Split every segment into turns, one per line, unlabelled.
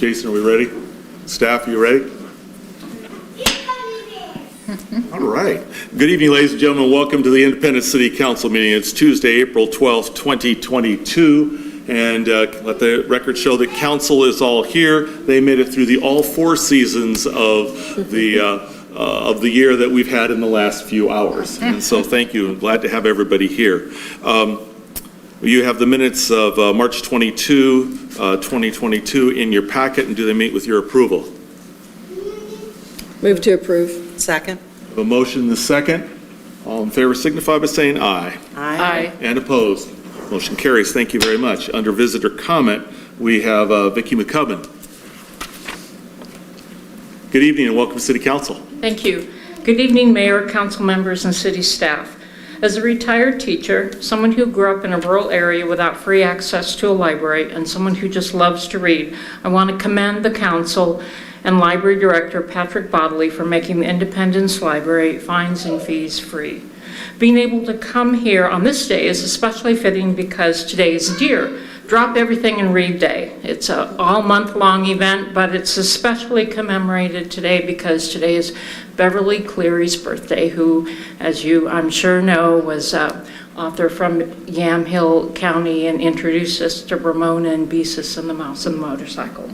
Jason, are we ready? Staff, are you ready? All right. Good evening, ladies and gentlemen. Welcome to the Independent City Council meeting. It's Tuesday, April 12th, 2022. And let the record show that council is all here. They made it through all 4 seasons of the year that we've had in the last few hours. And so thank you. I'm glad to have everybody here. You have the minutes of March 22, 2022 in your packet, and do they meet with your approval?
Move to approve.
Second.
A motion and a second. All in favor signify by saying aye.
Aye.
And opposed. Motion carries. Thank you very much. Under visitor comment, we have Vicki McCubbin. Good evening and welcome to City Council.
Thank you. Good evening, Mayor, council members, and city staff. As a retired teacher, someone who grew up in a rural area without free access to a library, and someone who just loves to read, I want to commend the council and Library Director Patrick Bodley for making the Independence Library fines and fees free. Being able to come here on this day is especially fitting because today is Dear Drop Everything and Read Day. It's an all-month-long event, but it's especially commemorated today because today is Beverly Cleary's birthday, who, as you I'm sure know, was author from Yamhill County and introduced us to Ramona and Beesus and the Mouse and the Motorcycle.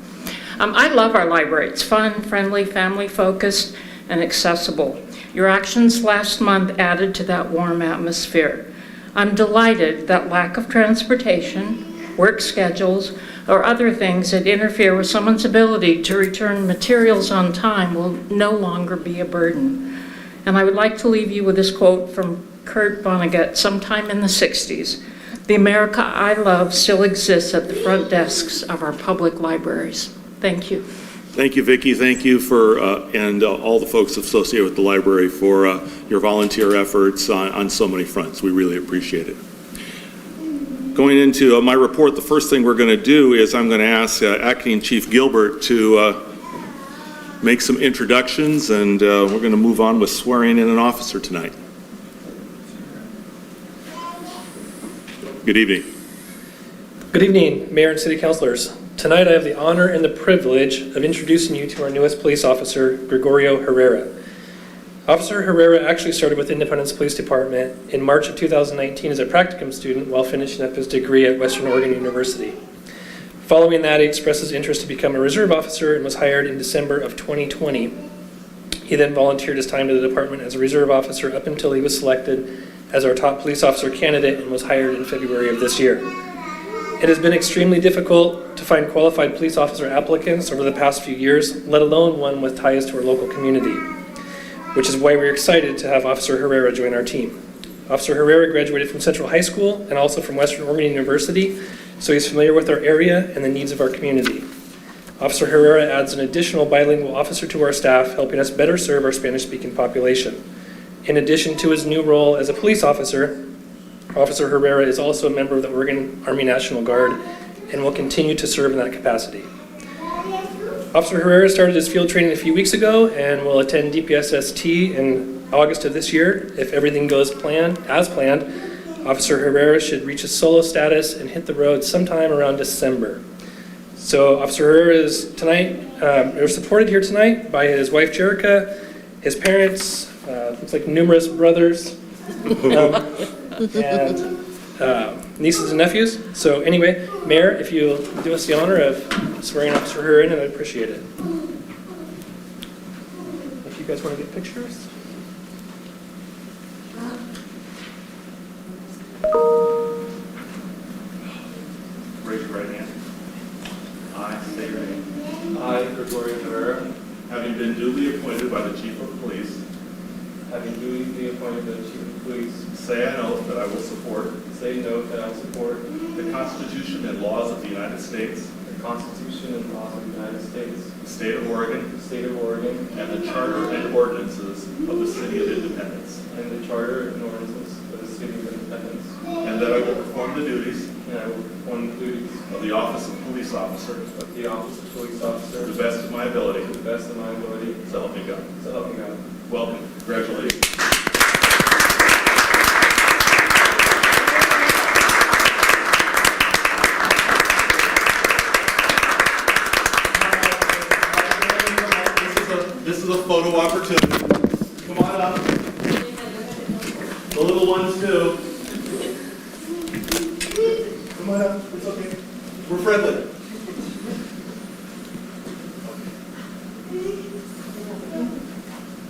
I love our library. It's fun, friendly, family-focused, and accessible. Your actions last month added to that warm atmosphere. I'm delighted that lack of transportation, work schedules, or other things that interfere with someone's ability to return materials on time will no longer be a burden. And I would like to leave you with this quote from Kurt Vonnegut sometime in the 60s. The America I love still exists at the front desks of our public libraries. Thank you.
Thank you, Vicki. Thank you for, and all the folks associated with the library for your volunteer efforts on so many fronts. We really appreciate it. Going into my report, the first thing we're going to do is I'm going to ask Acting Chief Gilbert to make some introductions, and we're going to move on with swearing in an officer tonight. Good evening.
Good evening, Mayor and City Councilors. Tonight I have the honor and the privilege of introducing you to our newest police officer, Gregorio Herrera. Officer Herrera actually started with Independence Police Department in March of 2019 as a practicum student while finishing up his degree at Western Oregon University. Following that, he expressed his interest to become a reserve officer and was hired in December of 2020. He then volunteered his time to the department as a reserve officer up until he was selected as our top police officer candidate and was hired in February of this year. It has been extremely difficult to find qualified police officer applicants over the past few years, let alone one with ties to our local community, which is why we're excited to have Officer Herrera join our team. Officer Herrera graduated from Central High School and also from Western Oregon University, so he's familiar with our area and the needs of our community. Officer Herrera adds an additional bilingual officer to our staff, helping us better serve our Spanish-speaking population. In addition to his new role as a police officer, Officer Herrera is also a member of the Oregon Army National Guard and will continue to serve in that capacity. Officer Herrera started his field training a few weeks ago and will attend DPSST in August of this year. If everything goes as planned, Officer Herrera should reach his solo status and hit the road sometime around December. So Officer Herrera is supported here tonight by his wife Jerica, his parents, looks like numerous brothers, and nieces and nephews. So anyway, Mayor, if you'll do us the honor of swearing Officer Herrera in, I'd appreciate it. If you guys want to get pictures.
Raise your right hand. I state your name.
I, Gregorio Herrera,
Having been duly appointed by the Chief of Police,
having duly appointed the Chief of Police,
say an oath that I will support
say no that I will support
the Constitution and laws of the United States,
the Constitution and laws of the United States,
the State of Oregon,
the State of Oregon,
and the Charter and ordinances of the City of Independence,
and the Charter and ordinances of the City of Independence,
and that I will perform the duties
and I will perform the duties
of the Office of Police Officer
of the Office of Police Officer
to the best of my ability,
to the best of my ability,
so help me God.
so help me God.
Welcome. Congratulations. is a photo opportunity. Come on up. The little ones too. Come on up. It's okay. We're friendly.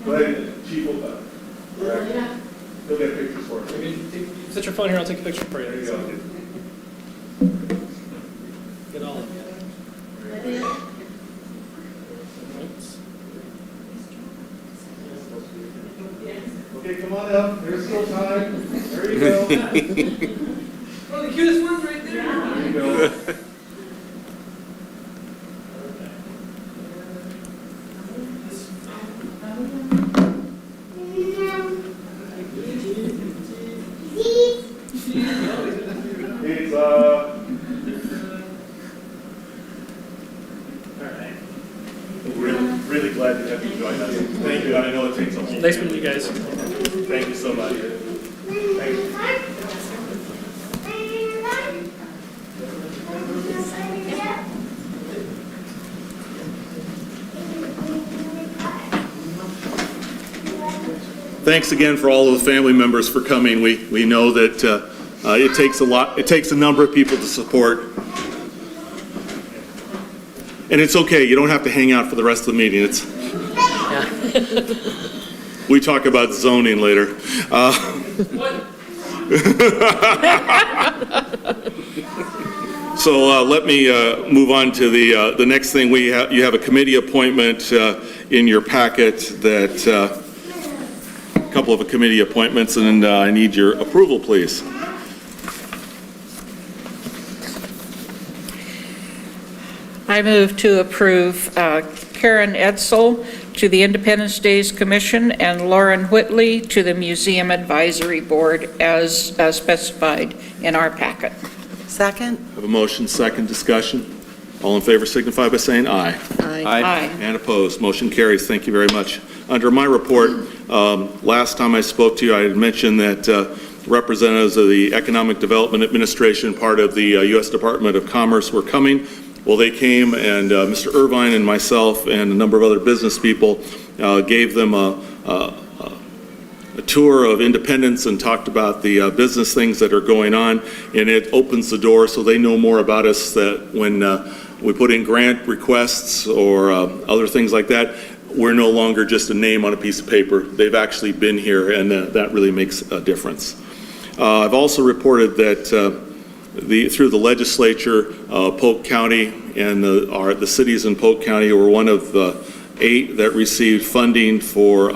Go ahead, Chief will come. Go get pictures for us.
Set your phone here, I'll take a picture for you.
There you go.
Get all of you.
Okay, come on up. There's still time. There you go.
Oh, the cutest one's right there.
There you go. We're really glad to have you join us. Thank you. I know it takes a whole
Nice meeting you guys.
Thank you so much. Thank you. Thanks again for all of the family members for coming. We know that it takes a lot. It takes a number of people to support. And it's okay. You don't have to hang out for the rest of the meeting. We talk about zoning later. So let me move on to the next thing. You have a committee appointment in your packet that. A couple of committee appointments, and I need your approval, please.
I move to approve Karen Edsel to the Independence Days Commission and Lauren Whitley to the Museum Advisory Board as specified in our packet.
Second?
I have a motion, second discussion. All in favor signify by saying aye.
Aye.
And opposed. Motion carries. Thank you very much. Under my report, last time I spoke to you, I had mentioned that representatives of the Economic Development Administration, part of the U.S. Department of Commerce, were coming. Well, they came, and Mr. Irvine and myself and a number of other business people gave them a tour of Independence and talked about the business things that are going on, and it opens the door so they know more about us, that when we put in grant requests or other things like that, we're no longer just a name on a piece of paper. They've actually been here, and that really makes a difference. I've also reported that through the legislature, Polk County and the cities in Polk County were one of 8 that received funding for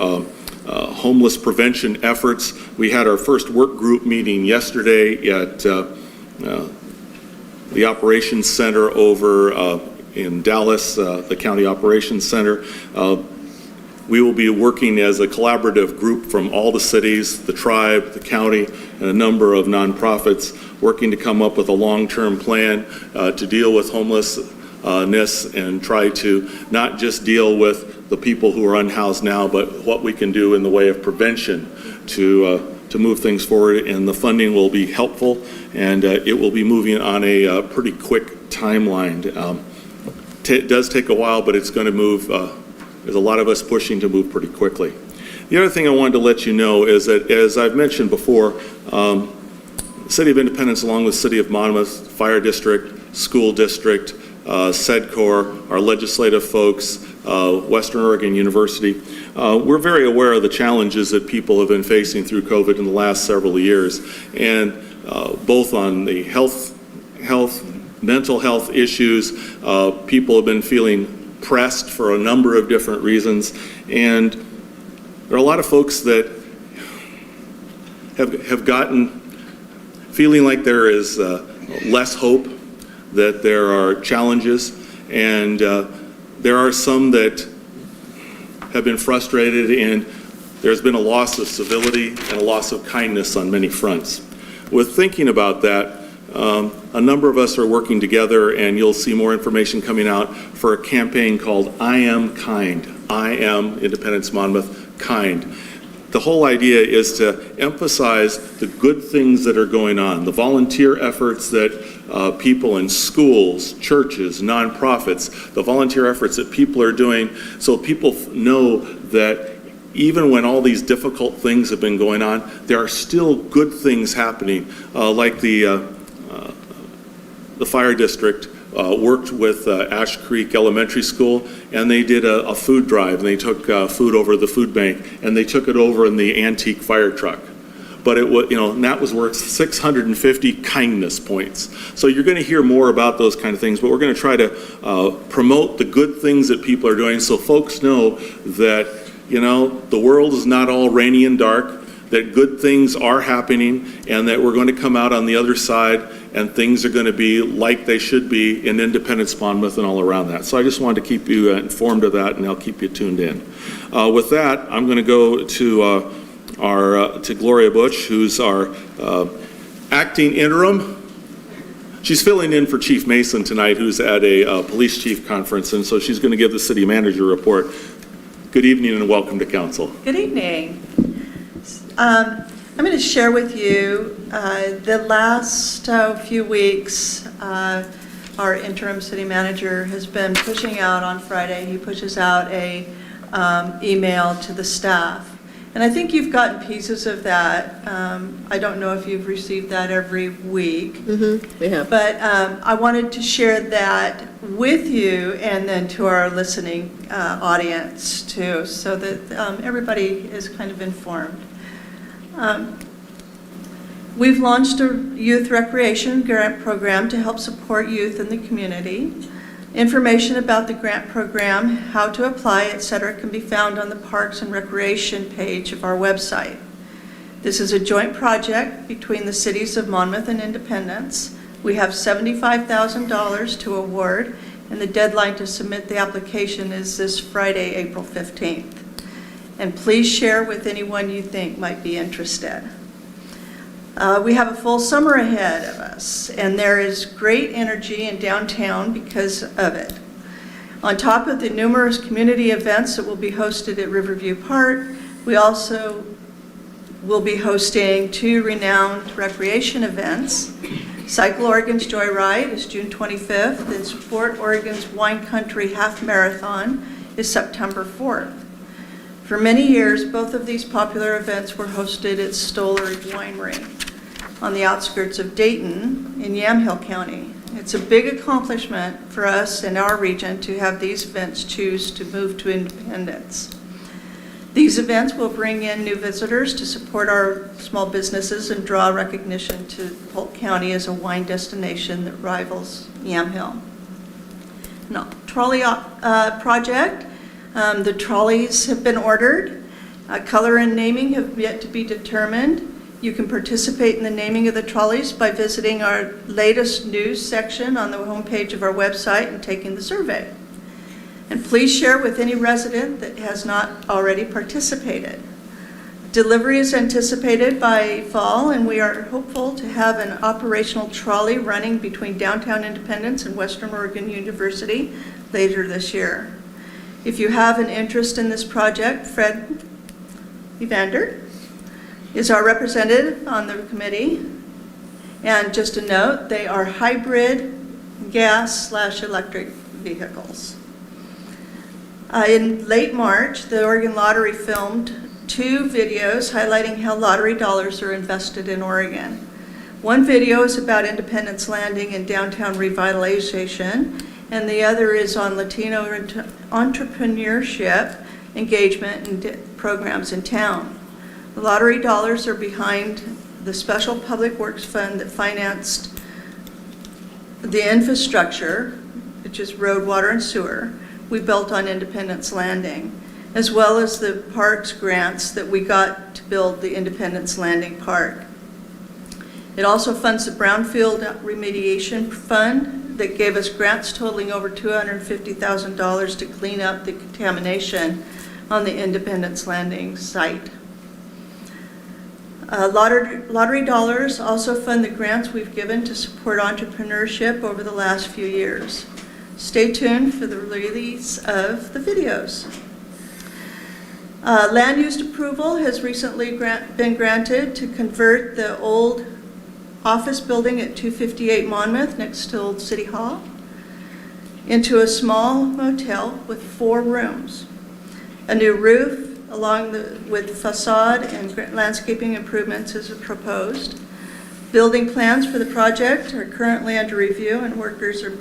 homeless prevention efforts. We had our first work group meeting yesterday at the Operations Center over in Dallas, the County Operations Center. We will be working as a collaborative group from all the cities, the tribe, the county, and a number of nonprofits, working to come up with a long-term plan to deal with homelessness and try to not just deal with the people who are unhoused now, but what we can do in the way of prevention to move things forward. And the funding will be helpful, and it will be moving on a pretty quick timeline. It does take a while, but it's going to move. There's a lot of us pushing to move pretty quickly. The other thing I wanted to let you know is that, as I've mentioned before, the City of Independence, along with City of Monmouth, Fire District, School District, SEDCOR, our legislative folks, Western Oregon University, we're very aware of the challenges that people have been facing through COVID in the last several years, and both on the mental health issues, people have been feeling pressed for a number of different reasons, and there are a lot of folks that have gotten feeling like there is less hope, that there are challenges, and there are some that have been frustrated, and there's been a loss of civility and a loss of kindness on many fronts. With thinking about that, a number of us are working together, and you'll see more information coming out for a campaign called I Am Kind. I Am Independence Monmouth Kind. The whole idea is to emphasize the good things that are going on, the volunteer efforts that people in schools, churches, nonprofits, the volunteer efforts that people are doing, so people know that even when all these difficult things have been going on, there are still good things happening, like the fire district worked with Ash Creek Elementary School, and they did a food drive, and they took food over to the food bank, and they took it over in the antique fire truck. But it was, and that was worth 650 kindness points. So you're going to hear more about those kind of things, but we're going to try to promote the good things that people are doing, so folks know that the world is not all rainy and dark, that good things are happening, and that we're going to come out on the other side, and things are going to be like they should be in Independence, Monmouth, and all around that. So I just wanted to keep you informed of that, and I'll keep you tuned in. With that, I'm going to go to to Gloria Butch, who's our acting interim. She's filling in for Chief Mason tonight, who's at a police chief conference, and so she's going to give the city manager report. Good evening and welcome to council.
Good evening. I'm going to share with you the last few weeks. Our interim city manager has been pushing out on Friday. He pushes out a email to the staff. And I think you've gotten pieces of that. I don't know if you've received that every week.
Mm-hmm. We have.
But I wanted to share that with you and then to our listening audience too, so that everybody is kind of informed. We've launched a youth recreation grant program to help support youth in the community. Information about the grant program, how to apply, etc., can be found on the Parks and Recreation page of our website. This is a joint project between the cities of Monmouth and Independence. We have $75,000 to award, and the deadline to submit the application is this Friday, April 15th. And please share with anyone you think might be interested. We have a full summer ahead of us, and there is great energy in downtown because of it. On top of the numerous community events that will be hosted at Riverview Park, we also will be hosting 2 renowned recreation events. Cycle Oregon's Joyride is June 25th, and Support Oregon's Wine Country Half Marathon is September 4th. For many years, both of these popular events were hosted at Stollard Winery on the outskirts of Dayton in Yamhill County. It's a big accomplishment for us in our region to have these events choose to move to Independence. These events will bring in new visitors to support our small businesses and draw recognition to Polk County as a wine destination that rivals Yamhill. Now, trolley project. The trolleys have been ordered. Color and naming have yet to be determined. You can participate in the naming of the trolleys by visiting our latest news section on the homepage of our website and taking the survey. And please share with any resident that has not already participated. Delivery is anticipated by fall, and we are hopeful to have an operational trolley running between downtown Independence and Western Oregon University later this year. If you have an interest in this project, Fred Evander is our representative on the committee. And just a note, they are hybrid gas/electric vehicles. In late March, the Oregon Lottery filmed 2 videos highlighting how lottery dollars are invested in Oregon. One video is about Independence Landing and downtown revitalization, and the other is on Latino entrepreneurship, engagement, and programs in town. The lottery dollars are behind the Special Public Works Fund that financed the infrastructure, which is road, water, and sewer, we built on Independence Landing, as well as the parks grants that we got to build the Independence Landing Park. It also funds the Brownfield Remediation Fund that gave us grants totaling over $250,000 to clean up the contamination on the Independence Landing site. Lottery dollars also fund the grants we've given to support entrepreneurship over the last few years. Stay tuned for the release of the videos. Land use approval has recently been granted to convert the old office building at 258 Monmouth next to Old City Hall into a small motel with 4 rooms. A new roof with facade and landscaping improvements is proposed. Building plans for the project are currently under review, and workers are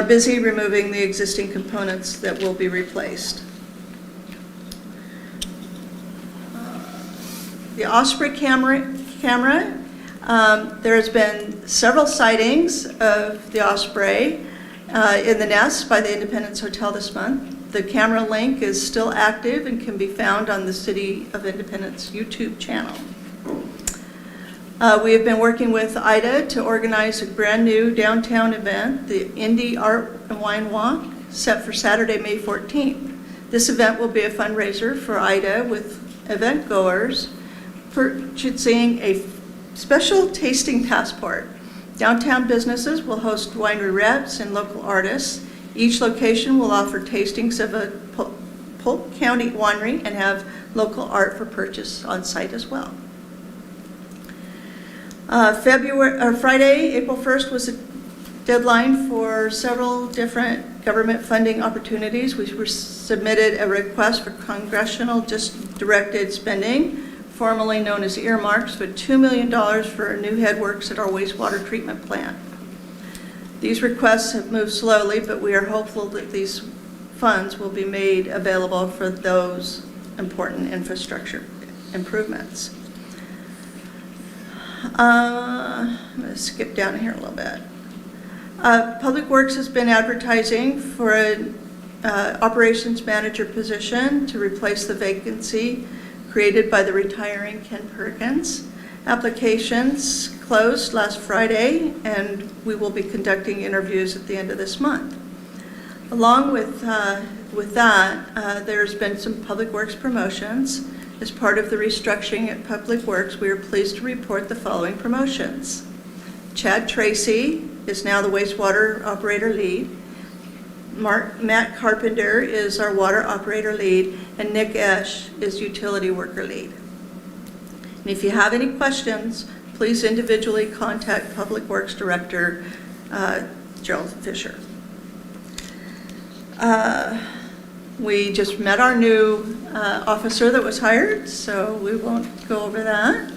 busy removing the existing components that will be replaced. The Osprey camera, there has been several sightings of the Osprey in the nest by the Independence Hotel this month. The camera link is still active and can be found on the City of Independence YouTube channel. We have been working with IDA to organize a brand new downtown event, the Indie Art and Wine Walk, set for Saturday, May 14th. This event will be a fundraiser for IDA, with event goers purchasing a special tasting passport. Downtown businesses will host winery reps and local artists. Each location will offer tastings of a Polk County winery and have local art for purchase on site as well. Friday, April 1st was a deadline for several different government funding opportunities. We submitted a request for congressional directed spending, formerly known as earmarks, for $2 million for new headworks at our wastewater treatment plant. These requests have moved slowly, but we are hopeful that these funds will be made available for those important infrastructure improvements. I'm going to skip down here a little bit. Public Works has been advertising for an operations manager position to replace the vacancy created by the retiring Ken Perkins. Applications closed last Friday, and we will be conducting interviews at the end of this month. Along with that, there's been some Public Works promotions. As part of the restructuring at Public Works, we are pleased to report the following promotions. Chad Tracy is now the wastewater operator lead. Matt Carpenter is our water operator lead, and Nick Esch is utility worker lead. And if you have any questions, please individually contact Public Works Director Gerald Fisher. We just met our new officer that was hired, so we won't go over that.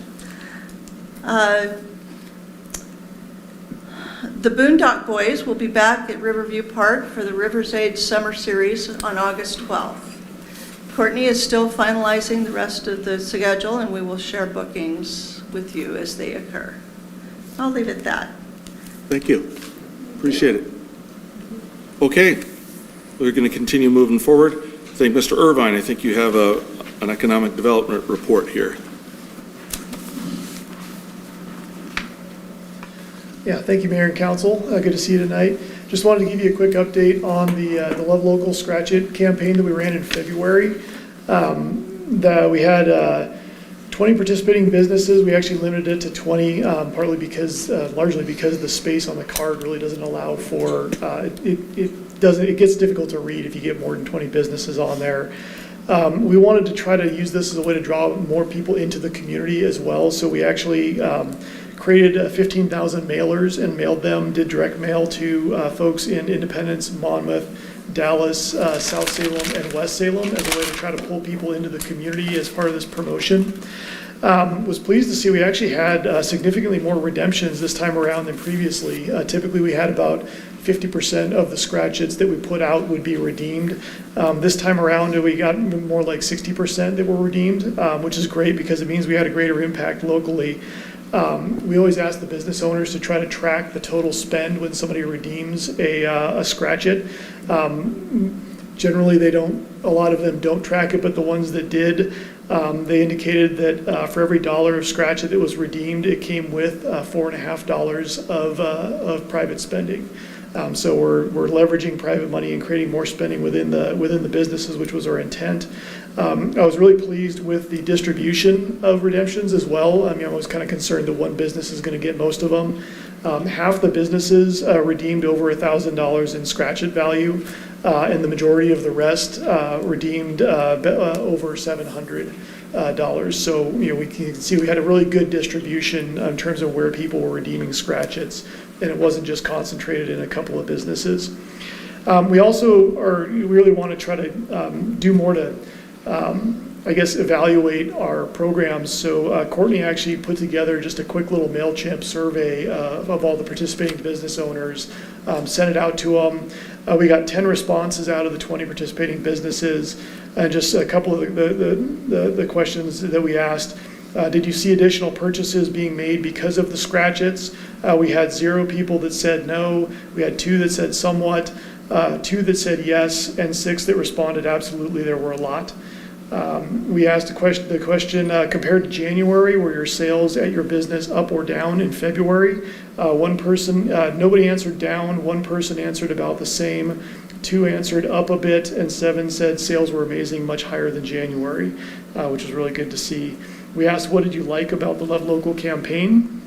The Boondock Boys will be back at Riverview Park for the River's Edge Summer Series on August 12th. Courtney is still finalizing the rest of the schedule, and we will share bookings with you as they occur. I'll leave it at that.
Thank you. Appreciate it. Okay, we're going to continue moving forward. I think, Mr. Irvine, I think you have an economic development report here.
Yeah, thank you, Mayor and Council. Good to see you tonight. Just wanted to give you a quick update on the Love Local Scratch It campaign that we ran in February. We had 20 participating businesses. We actually limited it to 20, largely because the space on the card really doesn't allow for, it gets difficult to read if you get more than 20 businesses on there. We wanted to try to use this as a way to draw more people into the community as well. So we actually created 15,000 mailers and did direct mail to folks in Independence, Monmouth, Dallas, South Salem, and West Salem as a way to try to pull people into the community as part of this promotion. Was pleased to see we actually had significantly more redemptions this time around than previously. Typically we had about 50% of the scratch-its that we put out would be redeemed. This time around we got more like 60% that were redeemed, which is great because it means we had a greater impact locally. We always ask the business owners to try to track the total spend when somebody redeems a scratch-it. Generally, a lot of them don't track it, but the ones that did, they indicated that for every $1 of scratch-it that was redeemed, it came with $4.50 of private spending. So we're leveraging private money and creating more spending within the businesses, which was our intent. I was really pleased with the distribution of redemptions as well. I mean, I was kind of concerned that one business is going to get most of them. Half the businesses redeemed over $1,000 in scratch-it value. and the majority of the rest redeemed over $700. So, we can see we had a really good distribution in terms of where people were redeeming scratch-its, and it wasn't just concentrated in a couple of businesses. We also really want to try to do more to evaluate our programs. So Courtney actually put together just a quick little Mailchimp survey of all the participating business owners, sent it out to them. We got 10 responses out of the 20 participating businesses, and just a couple of the questions that we asked. Did you see additional purchases being made because of the scratch-its? We had 0 people that said no. We had 2 that said somewhat, 2 that said yes, and 6 that responded absolutely. There were a lot. We asked the question compared to January, were your sales at your business up or down in February? One person, nobody answered down, one person answered about the same, 2 answered up a bit, and 7 said sales were amazing, much higher than January, which was really good to see. We asked, what did you like about the Love Local campaign?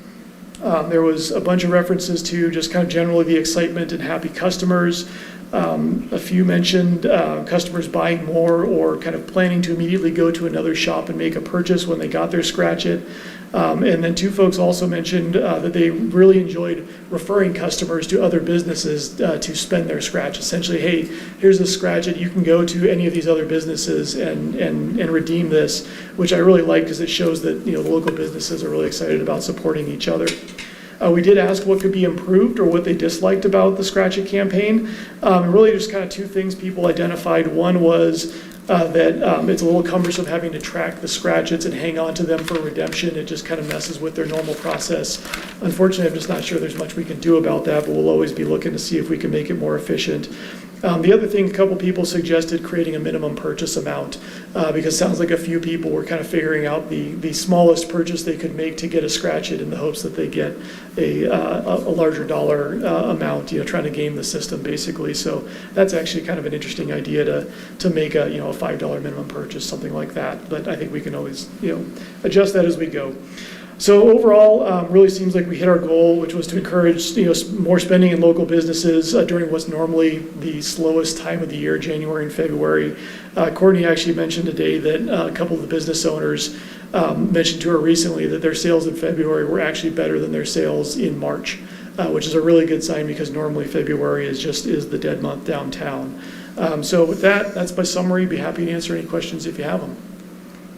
There was a bunch of references to just kind of generally the excitement and happy customers. A few mentioned customers buying more or kind of planning to immediately go to another shop and make a purchase when they got their scratch-it. And then 2 folks also mentioned that they really enjoyed referring customers to other businesses to spend their scratch. Essentially, hey, here's a scratch-it, you can go to any of these other businesses and redeem this, which I really like because it shows that the local businesses are really excited about supporting each other. We did ask what could be improved or what they disliked about the Scratch-It campaign. Really just kind of 2 things people identified. One was that it's a little cumbersome having to track the scratch-its and hang on to them for redemption. It just kind of messes with their normal process. Unfortunately, I'm just not sure there's much we can do about that, but we'll always be looking to see if we can make it more efficient. The other thing, a couple people suggested creating a minimum purchase amount because it sounds like a few people were kind of figuring out the smallest purchase they could make to get a scratch-it in the hopes that they get a larger dollar amount, trying to game the system basically. So that's actually kind of an interesting idea to make a $5 minimum purchase, something like that. But I think we can always adjust that as we go. So overall, really seems like we hit our goal, which was to encourage more spending in local businesses during what's normally the slowest time of the year, January and February. Courtney actually mentioned today that a couple of the business owners mentioned to her recently that their sales in February were actually better than their sales in March, which is a really good sign because normally February is the dead month downtown. So with that, that's my summary. Be happy to answer any questions if you have them.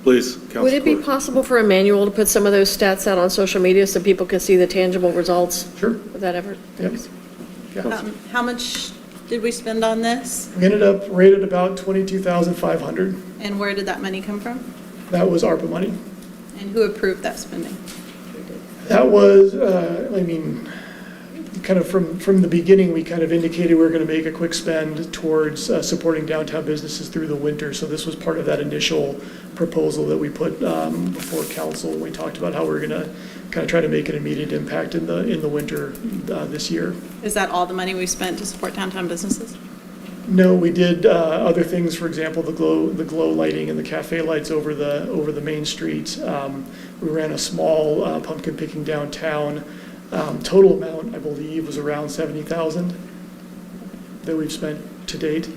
Please, Councilor.
Would it be possible for Emmanuel to put some of those stats out on social media so people can see the tangible results?
Sure.
With that effort?
Yep.
Thanks.
Yeah.
How much did we spend on this?
We ended up rated about $22,500.
And where did that money come from?
That was ARPA money.
And who approved that spending?
That was, kind of from the beginning, we kind of indicated we were going to make a quick spend towards supporting downtown businesses through the winter. So this was part of that initial proposal that we put before council. We talked about how we were going to kind of try to make an immediate impact in the winter this year.
Is that all the money we spent to support downtown businesses?
No, we did other things. For example, the glow lighting and the cafe lights over the main street. We ran a small pumpkin picking downtown. Total amount, I believe, was around $70,000 that we've spent to date.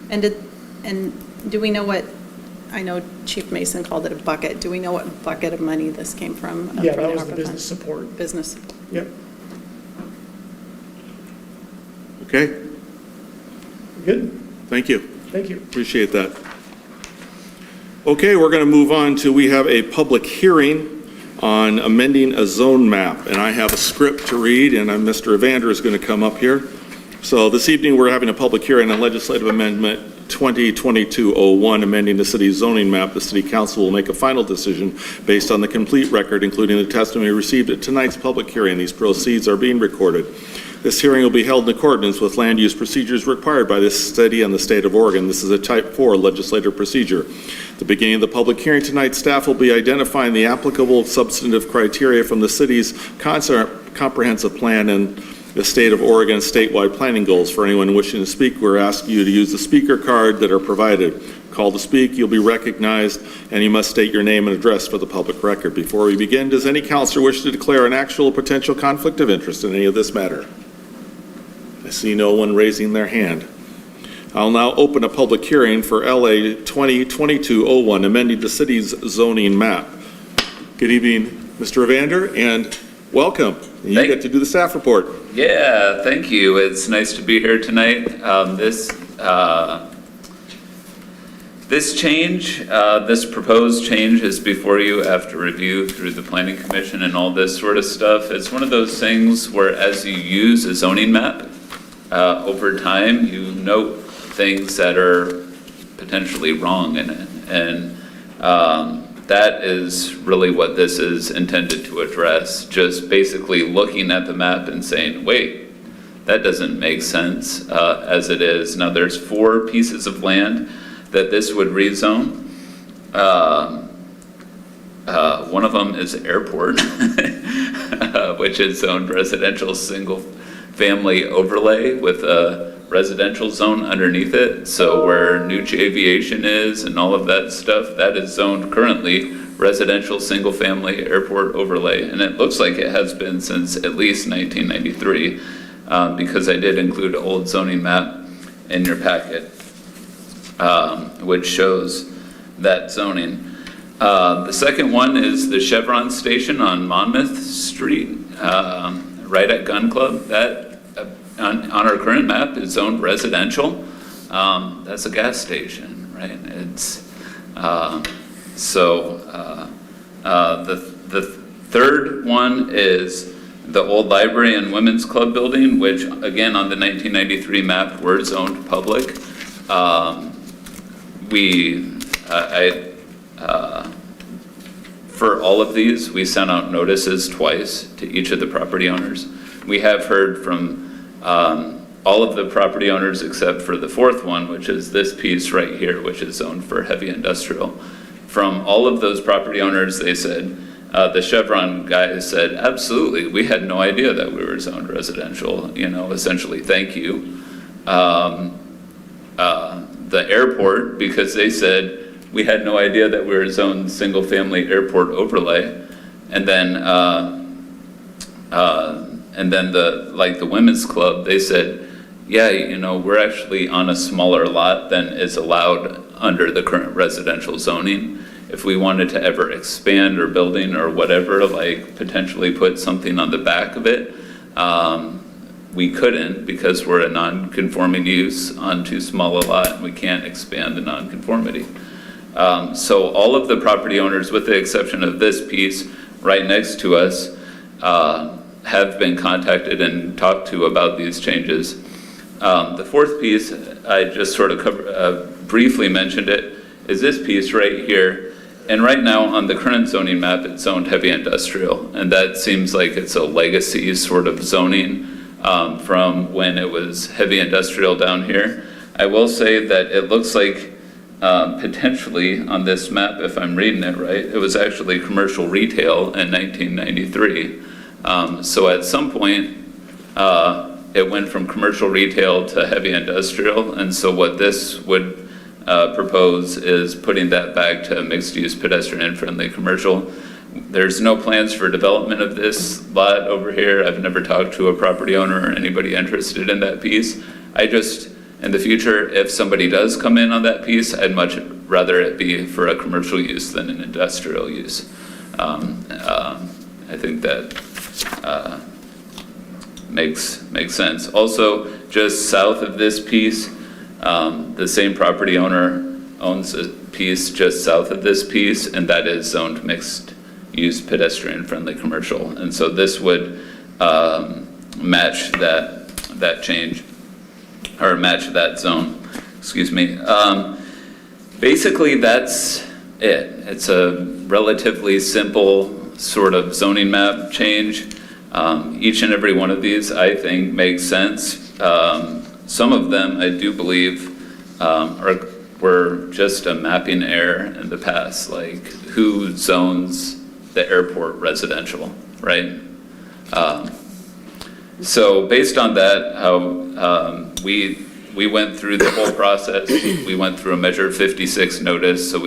And do we know what, I know Chief Mason called it a bucket. Do we know what bucket of money this came from?
Yeah,
from
that was
ARPA
the business
fund?
support.
Business.
Yep.
Okay,
Good.
thank you.
Thank you.
Appreciate that. Okay, we're going to move on to, we have a public hearing on amending a zone map, and I have a script to read, and Mr. Evander is going to come up here. So this evening, we're having a public hearing on legislative amendment 2022-01, amending the city's zoning map. The city council will make a final decision based on the complete record, including the testimony received at tonight's public hearing. These proceeds are being recorded. This hearing will be held in accordance with land use procedures required by this city and the state of Oregon. This is a Type 4 legislative procedure. At the beginning of the public hearing tonight, staff will be identifying the applicable substantive criteria from the city's comprehensive plan and the state of Oregon statewide planning goals. For anyone wishing to speak, we're asking you to use the speaker card that are provided. Call to speak, you'll be recognized, and you must state your name and address for the public record. Before we begin, does any counselor wish to declare an actual potential conflict of interest in any of this matter? I see no one raising their hand. I'll now open a public hearing for LA 2022-01, amending the city's zoning map. Good evening, Mr. Evander, and welcome. You get to do the staff report.
Yeah, thank you. It's nice to be here tonight. This proposed change is before you after review through the Planning Commission and all this sort of stuff. It's one of those things where as you use a zoning map, over time, you note things that are potentially wrong in it. And that is really what this is intended to address. Just basically looking at the map and saying, wait, that doesn't make sense as it is. Now there's 4 pieces of land that this would rezone. One of them is airport, which is zoned residential single family overlay with a residential zone underneath it. So where Nuche Aviation is and all of that stuff, that is zoned currently residential single family airport overlay. And it looks like it has been since at least 1993 because I did include an old zoning map in your packet, which shows that zoning. The second one is the Chevron station on Monmouth Street, right at Gun Club. That on our current map is zoned residential. That's a gas station, right? It's the third one is the old library and women's club building, which again on the 1993 map were zoned public. For all of these, we sent out notices twice to each of the property owners. We have heard from all of the property owners except for the fourth one, which is this piece right here, which is zoned for heavy industrial. From all of those property owners, they said, the Chevron guys said, absolutely, we had no idea that we were zoned residential, essentially, thank you. The airport, because they said, we had no idea that we were zoned single family airport overlay. And then the women's club, they said, yeah, we're actually on a smaller lot than is allowed under the current residential zoning. If we wanted to ever expand or building or whatever, like potentially put something on the back of it, we couldn't because we're a non-conforming use on too small a lot and we can't expand the non-conformity. So all of the property owners, with the exception of this piece right next to us, have been contacted and talked to about these changes. The fourth piece, I just sort of briefly mentioned it, is this piece right here. And right now on the current zoning map, it's zoned heavy industrial. And that seems like it's a legacy sort of zoning from when it was heavy industrial down here. I will say that it looks like potentially on this map, if I'm reading it right, it was actually commercial retail in 1993. So at some point, it went from commercial retail to heavy industrial. And so what this would propose is putting that back to mixed-use pedestrian-friendly commercial. There's no plans for development of this lot over here. I've never talked to a property owner or anybody interested in that piece. I just, in the future, if somebody does come in on that piece, I'd much rather it be for a commercial use than an industrial use. I think that makes sense. Also, just south of this piece, the same property owner owns a piece just south of this piece, and that is zoned mixed-use pedestrian-friendly commercial. And so this would match that change, or match that zone. Excuse me. Basically, that's it. It's a relatively simple sort of zoning map change. Each and every one of these, I think, makes sense. Some of them, I do believe, were just a mapping error in the past, like who zones the airport residential, right? So based on that, we went through the whole process. We went through a Measure 56 notice, so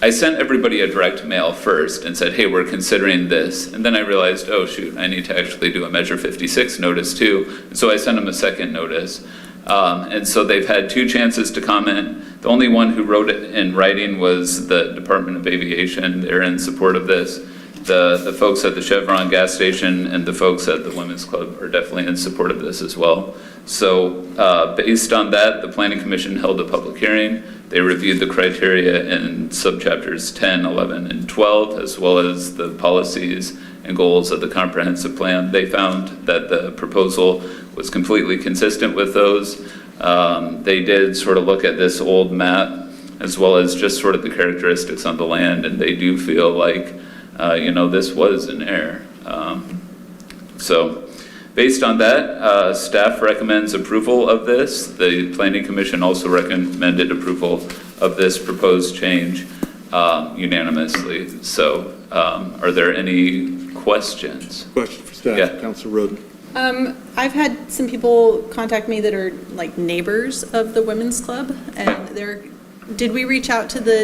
I sent everybody a direct mail first and said, hey, we're considering this. And then I realized, oh shoot, I need to actually do a Measure 56 notice too. And so I sent them a second notice. And so they've had 2 chances to comment. The only one who wrote it in writing was the Department of Aviation. They're in support of this. The folks at the Chevron gas station and the folks at the Women's Club are definitely in support of this as well. So based on that, the Planning Commission held a public hearing. They reviewed the criteria in subchapters 10, 11, and 12, as well as the policies and goals of the comprehensive plan. They found that the proposal was completely consistent with those. They did sort of look at this old map as well as just sort of the characteristics on the land, and they do feel like, this was an error. So based on that, staff recommends approval of this. The Planning Commission also recommended approval of this proposed change unanimously. So are there any questions?
Question for staff,
Yeah.
Councilor Roden.
I've had some people contact me that are like neighbors of the Women's Club, and did we reach out to the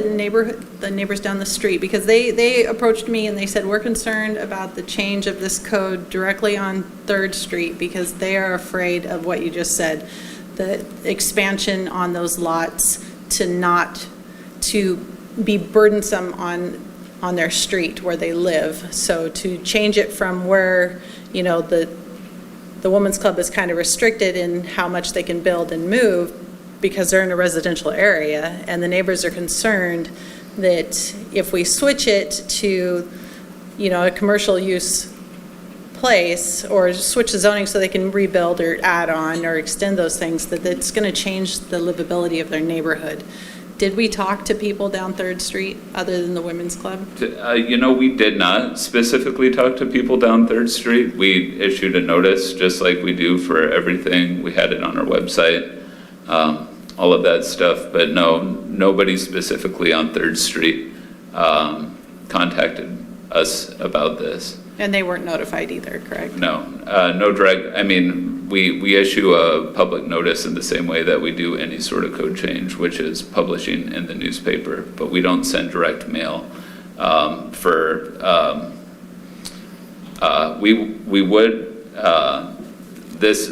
neighbors down the street? Because they approached me and they said, we're concerned about the change of this code directly on 3rd Street because they are afraid of what you just said, the expansion on those lots to be burdensome on their street where they live. So to change it from where, the Women's Club is kind of restricted in how much they can build and move because they're in a residential area, and the neighbors are concerned that if we switch it to, a commercial use place or switch the zoning so they can rebuild or add on or extend those things, that it's going to change the livability of their neighborhood. Did we talk to people down 3rd Street other than the Women's Club?
We did not specifically talk to people down 3rd Street. We issued a notice just like we do for everything. We had it on our website, all of that stuff. But no, nobody specifically on 3rd Street contacted us about this.
And they weren't notified either, correct?
No, no direct, we issue a public notice in the same way that we do any sort of code change, which is publishing in the newspaper, but we don't send direct mail.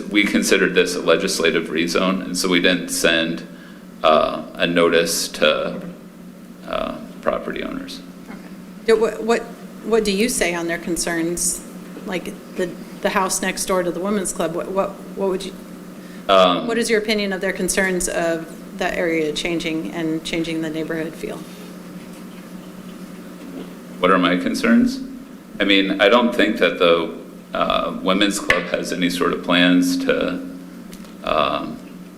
We considered this a legislative rezone, and so we didn't send a notice to property owners.
Okay. What do you say on their concerns, like the house next door to the Women's Club? What would you? What is your opinion of their concerns of that area changing and changing the neighborhood feel?
What are my concerns? I don't think that the Women's Club has any sort of plans to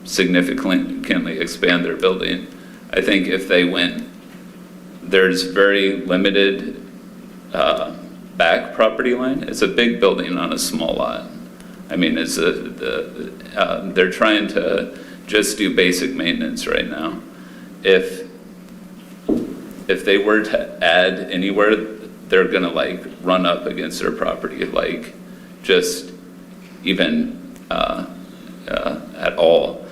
significantly expand their building. I think if they went, there's very limited back property line. It's a big building on a small lot. They're trying to just do basic maintenance right now. If they were to add anywhere, they're gonna run up against their property, just even at all.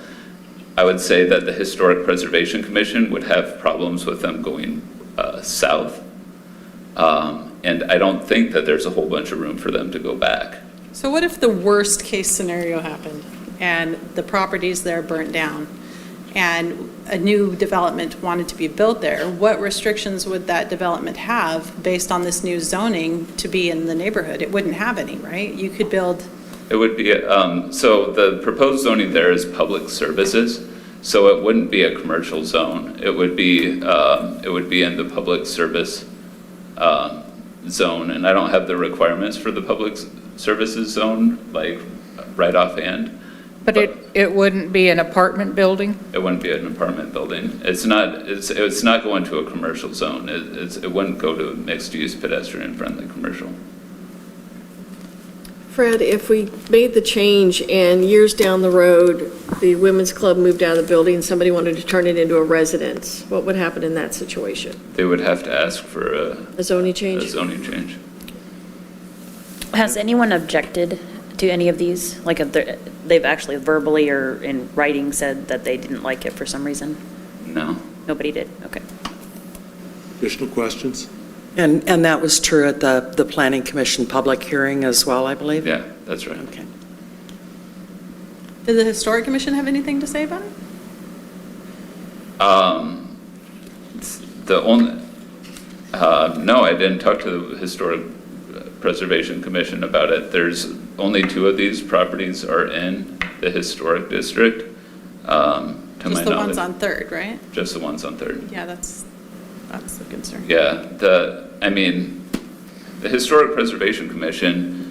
I would say that the Historic Preservation Commission would have problems with them going south. And I don't think that there's a whole bunch of room for them to go back.
So what if the worst case scenario happened and the properties there burnt down and a new development wanted to be built there? What restrictions would that development have based on this new zoning to be in the neighborhood? It wouldn't have any, right? You could build.
It would be, so the proposed zoning there is public services, so it wouldn't be a commercial zone. It would be in the public service zone, and I don't have the requirements for the public services zone, right offhand.
But it wouldn't be an apartment building?
It wouldn't be an apartment building. It's not going to a commercial zone. It wouldn't go to mixed-use pedestrian-friendly commercial.
Fred, if we made the change and years down the road, the Women's Club moved out of the building and somebody wanted to turn it into a residence, what would happen in that situation?
They would have to ask for
A zoning change?
a zoning change.
Has anyone objected to any of these? Like, if they've actually verbally or in writing said that they didn't like it for some reason?
No.
Nobody did? Okay.
Additional questions?
And that was true at the Planning Commission public hearing as well, I believe?
Yeah, that's right.
Okay.
Did the Historic Commission have anything to say about it?
The only, no, I didn't talk to the Historic Preservation Commission about it. There's only 2 of these properties are in the historic district, to my knowledge.
Just the ones on Third, right?
Just the ones on Third.
Yeah, that's the concern.
Yeah, the Historic Preservation Commission,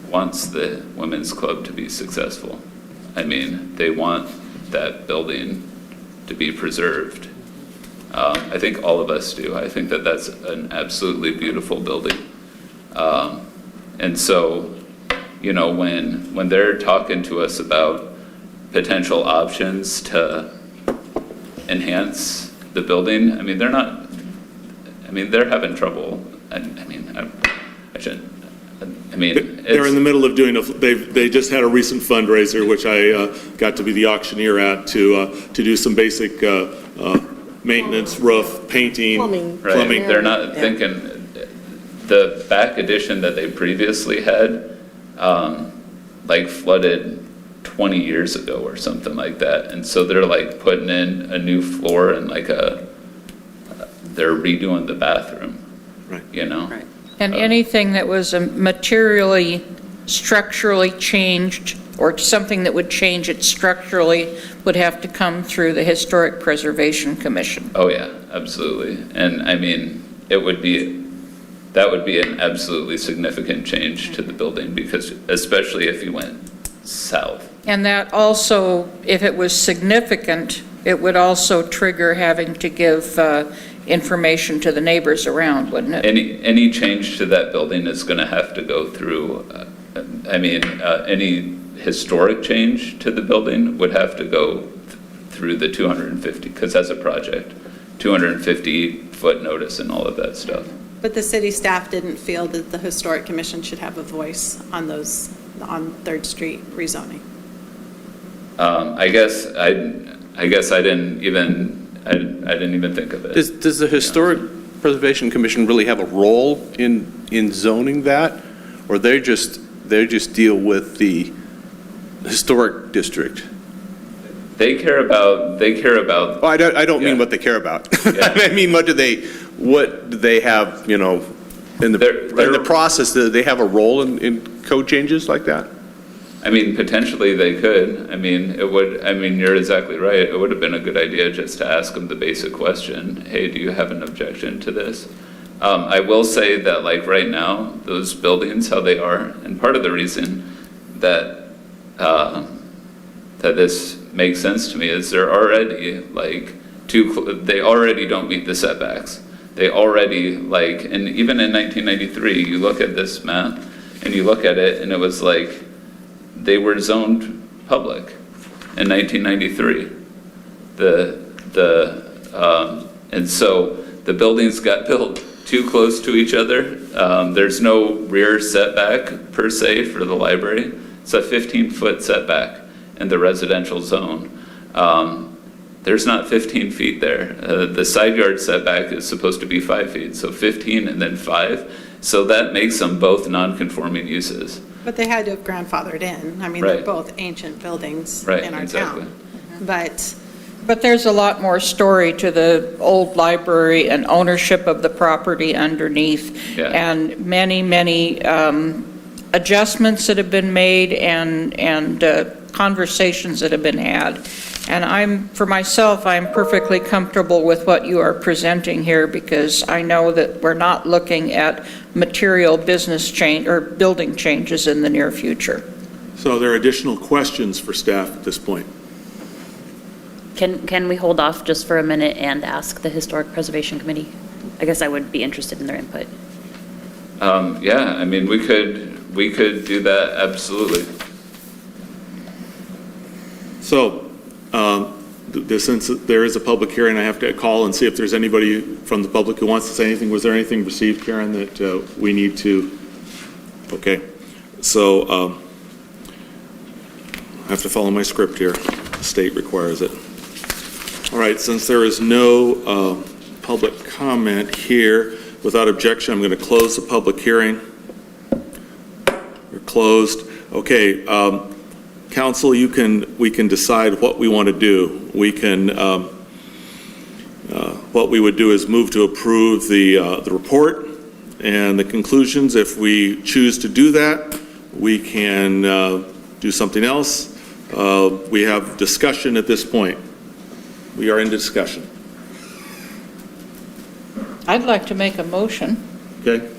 wants the women's club to be successful. I mean, they want that building to be preserved. I think all of us do. I think that that's an absolutely beautiful building. And so, you know, when they're talking to us about potential options to enhance the building, I mean, they're having trouble.
They're in the middle of doing they just had a recent fundraiser, which I got to be the auctioneer at, to do some basic maintenance, roof, painting.
Plumbing.
Right, they're not thinking, the back addition that they previously had, like flooded 20 years ago or something like that. And so they're like putting in a new floor and like they're redoing the bathroom,
Right.
You know?
Right. And anything that was materially, structurally changed, or something that would change it structurally, would have to come through the Historic Preservation Commission.
Oh, yeah, absolutely. And I mean, that would be an absolutely significant change to the building, because especially if you went south.
And that also, if it was significant, it would also trigger having to give information to the neighbors around, wouldn't it?
Any change to that building is going to have to go through, any historic change to the building would have to go through the 250, because that's a project, 250-foot notice and all of that stuff.
But the city staff didn't feel that the Historic Commission should have a voice on those, on Third Street rezoning.
I guess I didn't even think of it.
Does the Historic Preservation Commission really have a role in zoning that? Or they just deal with the historic district?
They care about.
Oh, I don't mean what they care about.
Yeah.
I mean, what do they have, you know, in the process? Do they have a role in code changes like that?
I mean, potentially they could. I mean, you're exactly right. It would have been a good idea just to ask them the basic question, hey, do you have an objection to this? I will say that, like, right now, those buildings, how they are, and part of the reason that this makes sense to me is they're already, like, they already don't meet the setbacks. They already, like, and even in 1993, you look at this map, and you look at it, and it was like, they were zoned public in 1993. And so the buildings got built too close to each other. There's no rear setback per se for the library. It's a 15-foot setback in the residential zone. There's not 15 feet there. The side yard setback is supposed to be 5 feet, so 15 and then 5. So that makes them both non-conforming uses.
But they had to have grandfathered in. I mean,
Right.
they're both ancient buildings
Right,
in our
exactly.
town. But
But there's a lot more story to the old library and ownership of the property underneath.
Yeah.
And many, many adjustments that have been made and conversations that have been had. And for myself, I'm perfectly comfortable with what you are presenting here, because I know that we're not looking at material business change or building changes in the near future.
So are there additional questions for staff at this point?
Can we hold off just for a minute and ask the Historic Preservation Committee? I guess I would be interested in their input.
Yeah, I mean, we could do that, absolutely.
So, since there is a public hearing, I have to call and see if there's anybody from the public who wants to say anything. Was there anything received, Karen, that we need to? Okay. So, I have to follow my script here. The state requires it. All right, since there is no public comment here, without objection, I'm going to close the public hearing. We're closed. Okay, council, we can decide what we want to do. We can, what we would do is move to approve the report and the conclusions. If we choose to do that, we can do something else. We have discussion at this point. We are in discussion.
I'd like to make a motion.
Okay?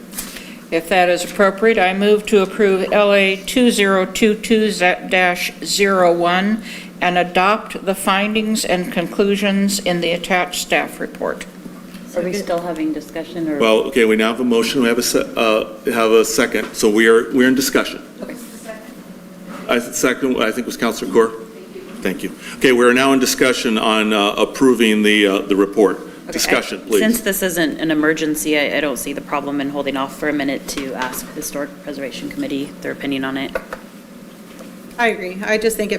If that is appropriate, I move to approve LA 2022-01 and adopt the findings and conclusions in the attached staff report.
Are we still having discussion or?
Well, okay, we now have a motion, we have a second, so we're in discussion.
Okay.
Second, I think was Councilor Gore. Thank you. Okay, we're now in discussion on approving the report.
Okay,
Discussion, please.
Since this isn't an emergency, I don't see the problem in holding off for a minute to ask the Historic Preservation Committee their opinion on it.
I agree. I just think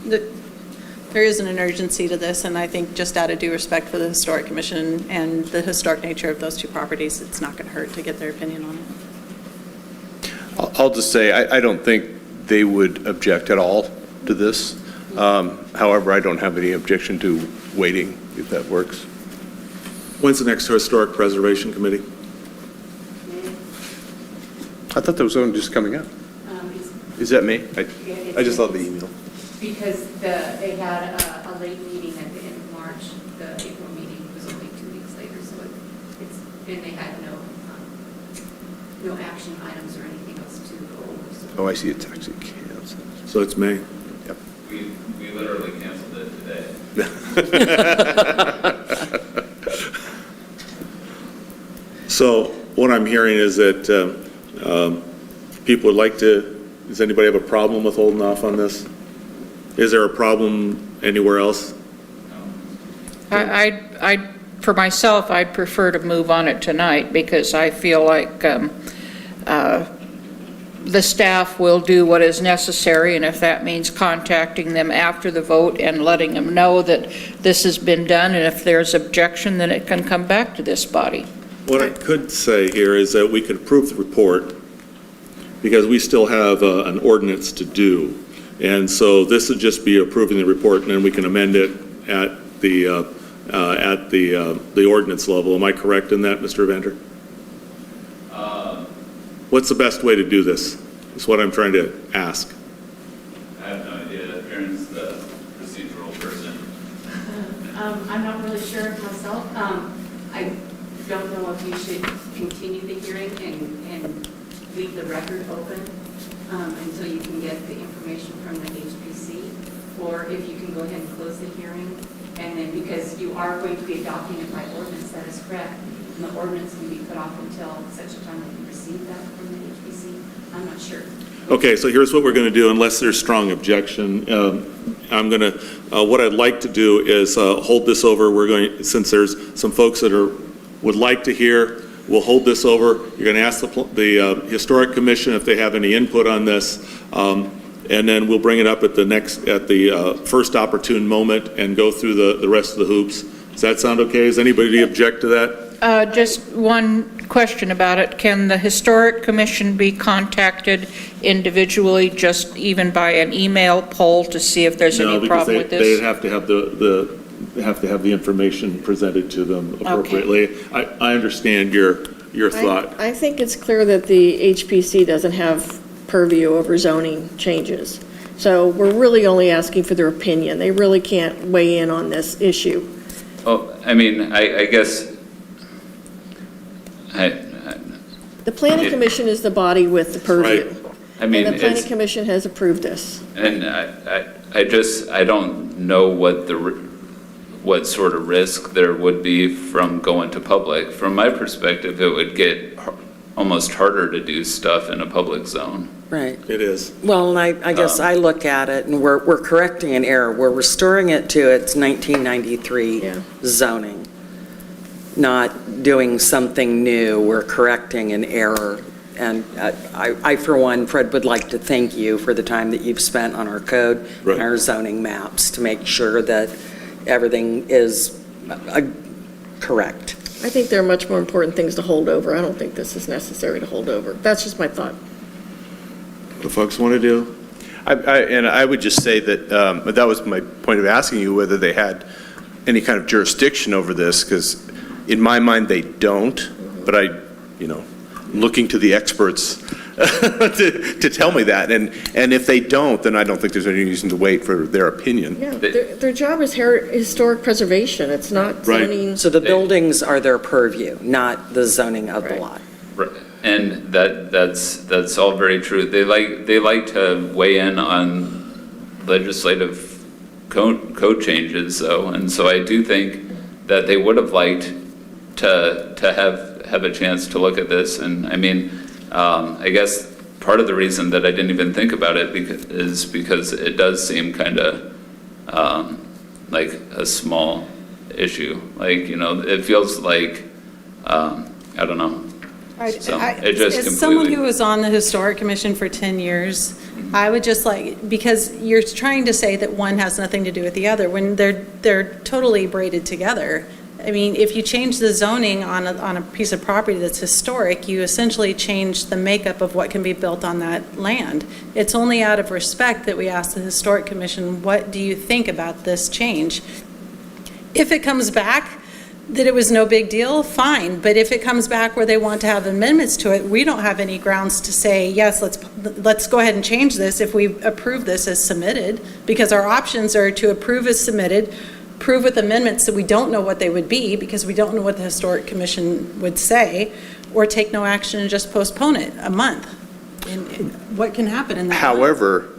there isn't an urgency to this, and I think just out of due respect for the Historic Commission and the historic nature of those two properties, it's not going to hurt to get their opinion on it.
I'll just say, I don't think they would object at all to this. However, I don't have any objection to waiting, if that works.
When's the next Historic Preservation Committee?
I thought there was one just coming up. Is that me? I just saw the email.
Because they had a late meeting at the end of March. The April meeting was only 2 weeks later, so and they had no action items or anything else to go over. So.
Oh, I see, it's actually canceled.
So it's May.
Yep.
We literally canceled it today.
So what I'm hearing is that people would like to, does anybody have a problem with holding off on this? Is there a problem anywhere else?
For myself, I'd prefer to move on it tonight because I feel like the staff will do what is necessary, and if that means contacting them after the vote and letting them know that this has been done, and if there's objection, then it can come back to this body.
What I could say here is that we could approve the report because we still have an ordinance to do. And so this would just be approving the report, and then we can amend it at the ordinance level. Am I correct in that, Mr. Evander? What's the best way to do this? Is what I'm trying to ask.
I have no idea. Aaron's the procedural person.
I'm not really sure myself. I don't know if you should continue the hearing and leave the record open until you can get the information from the HPC, or if you can go ahead and close the hearing, and then because you are going to be adopting it by ordinance, that is correct, and the ordinance can be put off until such a time that you receive that from the HPC. I'm not sure.
Okay, so here's what we're going to do, unless there's strong objection. What I'd like to do is hold this over. Since there's some folks that would like to hear, we'll hold this over. You're going to ask the Historic Commission if they have any input on this, and then we'll bring it up at the first opportune moment and go through the rest of the hoops. Does that sound okay? Does anybody object to that?
Just one question about it. Can the Historic Commission be contacted individually, just even by an email poll to see if there's any problem with this?
No, because they'd have to have the information presented to them appropriately. Okay. I understand your thought.
I think it's clear that the HPC doesn't have purview over zoning changes. So we're really only asking for their opinion. They really can't weigh in on this issue.
Well, I mean, I guess
The Planning Commission is the body with the purview.
Right.
I mean,
and the Planning Commission has approved this.
And I don't know what sort of risk there would be from going to public. From my perspective, it would get almost harder to do stuff in a public zone.
Right.
It is.
Well, and I guess I look at it, and we're correcting an error. We're restoring it to its 1993 zoning, not doing something new. We're correcting an error. And I, for one, Fred, would like to thank you for the time that you've spent on our code and our zoning maps to make sure that everything is correct.
I think there are much more important things to hold over. I don't think this is necessary to hold over. That's just my thought.
the folks want to do.
And I would just say that, that was my point of asking you whether they had any kind of jurisdiction over this, because in my mind, they don't, but looking to the experts to tell me that. And if they don't, then I don't think there's any reason to wait for their opinion.
Yeah, their job is historic preservation. It's not
Right.
zoning.
So the buildings are their purview, not the zoning of the
Right.
lot.
Right. And that's all very true. They like to weigh in on legislative code changes, though, and so I do think that they would have liked to have a chance to look at this. And I mean, I guess part of the reason that I didn't even think about it is because it does seem kind of like a small issue. Like, it feels like I don't know. So it just
As someone
completely-
who was on the Historic Commission for 10 years, I would just because you're trying to say that one has nothing to do with the other, when they're totally braided together. I mean, if you change the zoning on a piece of property that's historic, you essentially change the makeup of what can be built on that land. It's only out of respect that we ask the Historic Commission, what do you think about this change? If it comes back that it was no big deal, fine. But if it comes back where they want to have amendments to it, we don't have any grounds to say, yes, let's go ahead and change this if we approve this as submitted, because our options are to approve as submitted, approve with amendments that we don't know what they would be because we don't know what the Historic Commission would say, or take no action and just postpone it a month. And what can happen in that month?
However,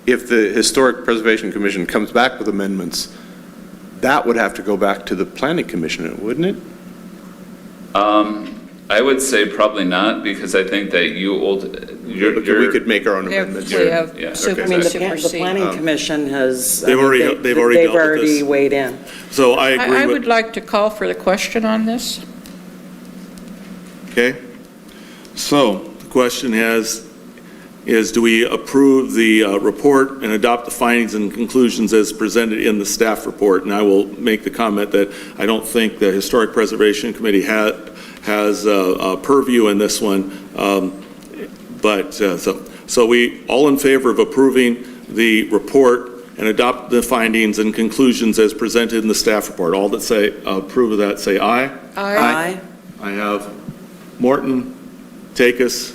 if the Historic Preservation Commission comes back with amendments, that would have to go back to the Planning Commission, wouldn't it?
I would say probably not, because I think that
We could make our own amendments.
We have
Yeah, okay.
I mean, the
supersede.
planning commission has.
They've already dealt with this.
weighed in.
So I agree
I
with.
would like to call for the question on this.
Okay. So the question is do we approve the report and adopt the findings and conclusions as presented in the staff report? And I will make the comment that I don't think the Historic Preservation Committee has a purview in this one. So we all in favor of approving the report and adopt the findings and conclusions as presented in the staff report. All that say approve of that say aye.
Aye.
I have Morton, Takis,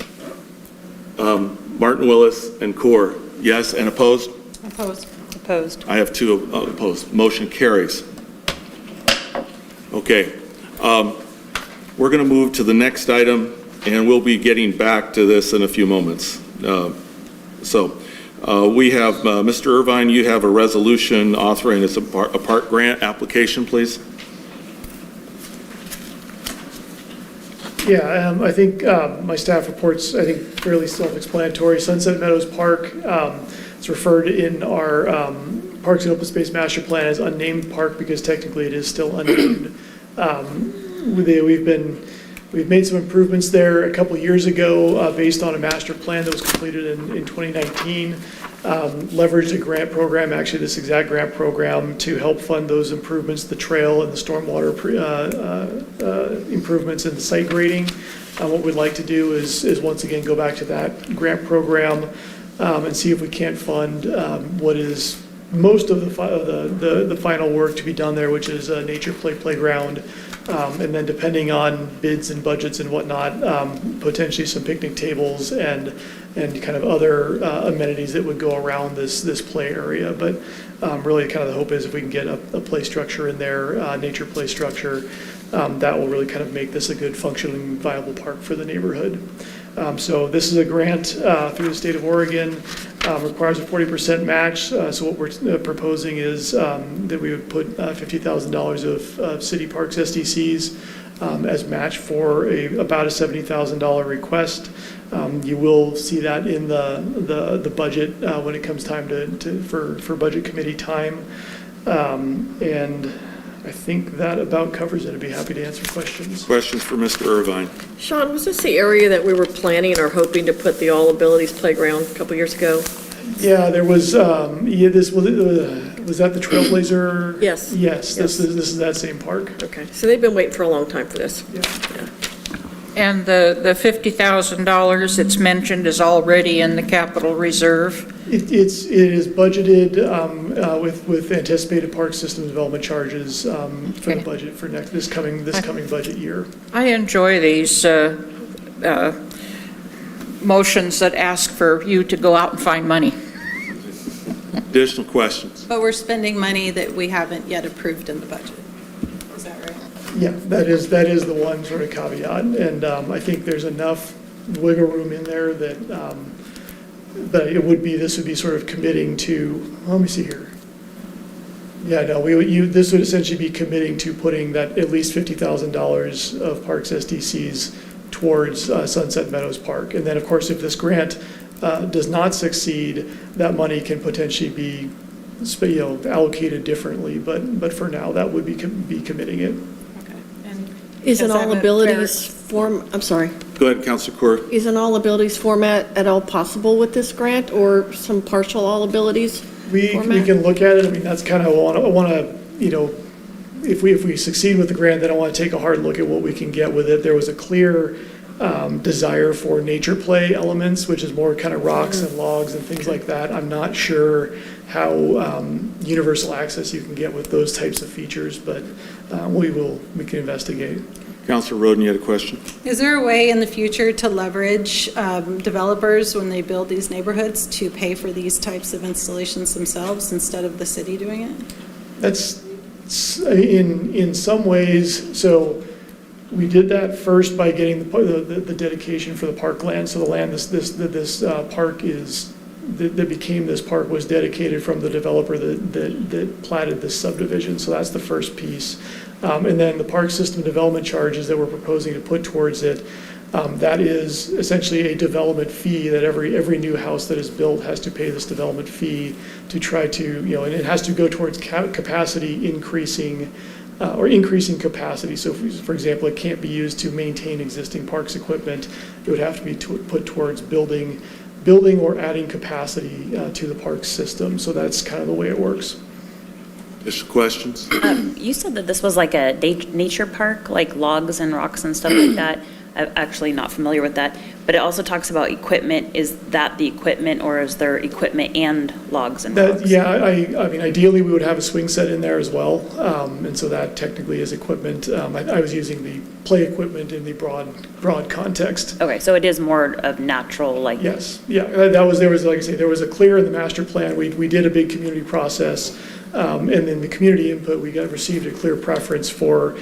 Martin Willis, and Core. Yes, and opposed?
Opposed.
I have two opposed. Motion carries. Okay. We're going to move to the next item, and we'll be getting back to this in a few moments. We have, Mr. Irvine, you have a resolution authorizing a park grant application, please.
Yeah, I think my staff report's, I think, fairly self-explanatory. Sunset Meadows Park, it's referred in our Parks and Open Space Master Plan as unnamed park because technically it is still unnamed. We've made some improvements there a couple years ago based on a master plan that was completed in 2019. Leveraged a grant program, actually this exact grant program, to help fund those improvements, the trail and the stormwater improvements and the site grading. What we'd like to do is once again go back to that grant program and see if we can't fund what is most of the final work to be done there, which is a nature playground. And then depending on bids and budgets and whatnot, potentially some picnic tables and kind of other amenities that would go around this play area. But really kind of the hope is if we can get a play structure in there, nature play structure, that will really kind of make this a good functioning, viable park for the neighborhood. So this is a grant through the state of Oregon, requires a 40% match. So what we're proposing is that we would put $50,000 of city parks SDCs as match for about a $70,000 request. You will see that in the budget when it comes time for budget committee time. And I think that about covers it. I'd be happy to answer questions.
Questions for Mr. Irvine?
Sean, was this the area that we were planning or hoping to put the All Abilities Playground a couple years ago?
Yeah, there was, was that the Trailblazer?
Yes.
Yes, this is that same park.
Okay, so they've been waiting for a long time for this.
Yeah.
And the $50,000 that's mentioned is already in the capital reserve?
It is budgeted with anticipated park system development charges for the budget for this coming budget year.
I enjoy these motions that ask for you to go out and find money.
Additional questions?
But we're spending money that we haven't yet approved in the budget. Is that right?
Yeah, that is the one sort of caveat, and I think there's enough wiggle room in there that this would be sort of committing to, let me see here. Yeah, no, this would essentially be committing to putting that at least $50,000 of Parks SDCs towards Sunset Meadows Park. And then, of course, if this grant does not succeed, that money can potentially be allocated differently, but for now, that would be committing it.
Okay. And
Is an
because I
all
have a
abilities form, I'm sorry,
Go ahead, Councilor Corr.
is an all abilities format at all possible with this grant, or some partial all abilities
We
format?
can look at it. I mean, that's kind of, I want to, if we succeed with the grant, then I want to take a hard look at what we can get with it. There was a clear desire for nature play elements, which is more kind of rocks and logs and things like that. I'm not sure how universal access you can get with those types of features, but we can investigate.
Councilor Roden, you had a question?
Is there a way in the future to leverage developers when they build these neighborhoods to pay for these types of installations themselves instead of the city doing it?
That's in some ways. So we did that first by getting the dedication for the parkland. So the land this park is that became this park was dedicated from the developer that platted this subdivision. So that's the first piece. And then the park system development charges that we're proposing to put towards it, that is essentially a development fee that every new house that is built has to pay this development fee to try to, and it has to go towards capacity increasing or increasing capacity. So for example, it can't be used to maintain existing parks equipment. It would have to be put towards building or adding capacity to the park system. So that's kind of the way it works.
Additional questions?
You said that this was like a nature park, like logs and rocks and stuff like that. I'm actually not familiar with that, but it also talks about equipment. Is that the equipment, or is there equipment and logs and rocks?
Yeah, I mean, ideally, we would have a swing set in there as well, and so that technically is equipment. I was using the play equipment in the broad context.
Okay, so it is more of natural, like...
Yes, yeah, there was, like I say, there was a clear in the master plan. We did a big community process, and in the community input, we received a clear preference for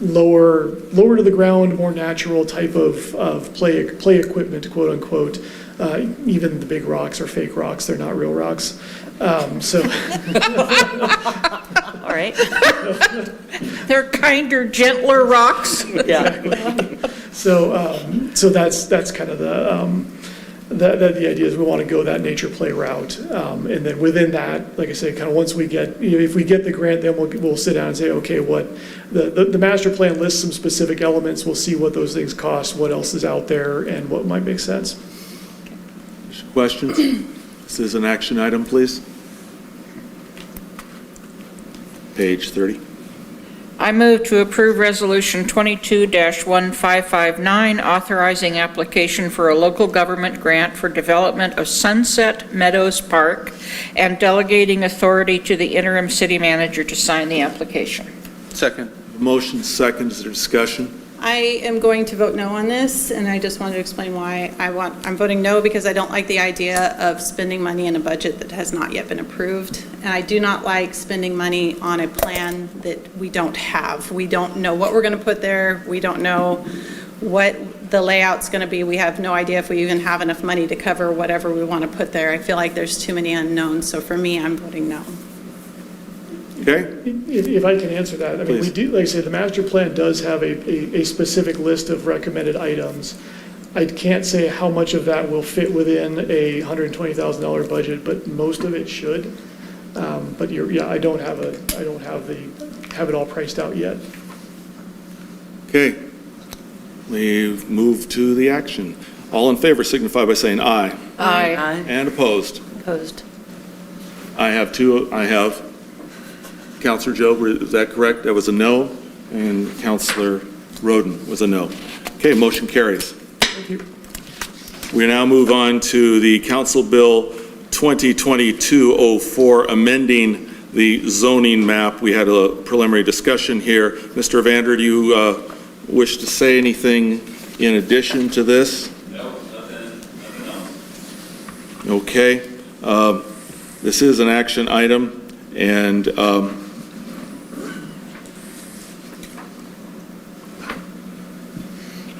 lower to the ground, more natural type of play equipment, quote unquote. Even the big rocks are fake rocks; they're not real rocks. So,
All right.
They're kinder, gentler rocks.
exactly. So that's kind of the idea is we want to go that nature play route, and then within that, like I say, kind of once we get, if we get the grant, then we'll sit down and say, okay, what the master plan lists some specific elements. We'll see what those things cost, what else is out there, and what might make sense.
Questions? This is an action item, please. Page 30.
I move to approve Resolution 22-1559, authorizing application for a local government grant for development of Sunset Meadows Park and delegating authority to the interim city manager to sign the application.
Second.
Motion second. Is there discussion?
I am going to vote no on this, and I just wanted to explain why I'm voting no, because I don't like the idea of spending money in a budget that has not yet been approved. And I do not like spending money on a plan that we don't have. We don't know what we're going to put there. We don't know what the layout's going to be. We have no idea if we even have enough money to cover whatever we want to put there. I feel like there's too many unknowns. So for me, I'm voting no.
Okay.
If I can answer that, I mean,
Please.
we do, like I say, the master plan does have a specific list of recommended items. I can't say how much of that will fit within a $120,000 budget, but most of it should. But I don't have it all priced out yet.
Okay. We move to the action. All in favor signify by saying aye.
Aye.
And opposed?
Opposed.
I have two. I have Councilor Job, is that correct? That was a no. And Councilor Roden was a no. Okay, motion carries.
Thank you.
We now move on to the Council Bill 2022-04, amending the zoning map. We had a preliminary discussion here. Mr. Evander, do you wish to say anything in addition to this?
No, nothing else.
Okay. This is an action item, and